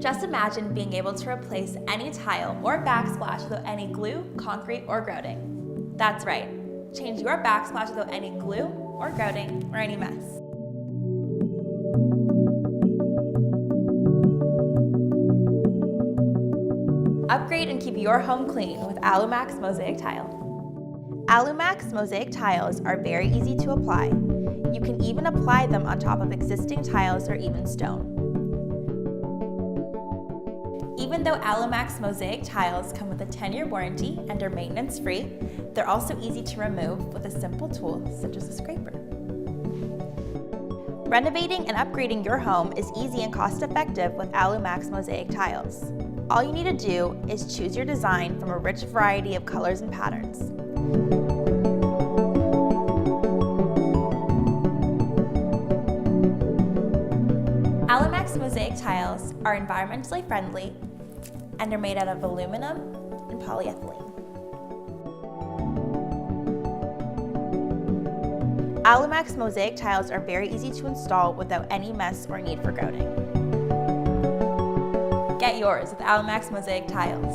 Just imagine being able to replace any tile or backsplash without any glue, concrete, or grouting. That's right, change your backsplash without any glue or grouting or any mess. Upgrade and keep your home clean with Alumax Mosaic Tile. Alumax Mosaic Tiles are very easy to apply. You can even apply them on top of existing tiles or even stone. Even though Alumax Mosaic Tiles come with a 10-year warranty and are maintenance-free, they're also easy to remove with a simple tool such as a scraper. Renovating and upgrading your home is easy and cost-effective with Alumax Mosaic Tiles. All you need to do is choose your design from a rich variety of colors and patterns. Alumax Mosaic Tiles are environmentally friendly and are made out of aluminum and polyethylene. Alumax Mosaic Tiles are very easy to install without any mess or need for grouting. Get yours with Alumax Mosaic Tiles.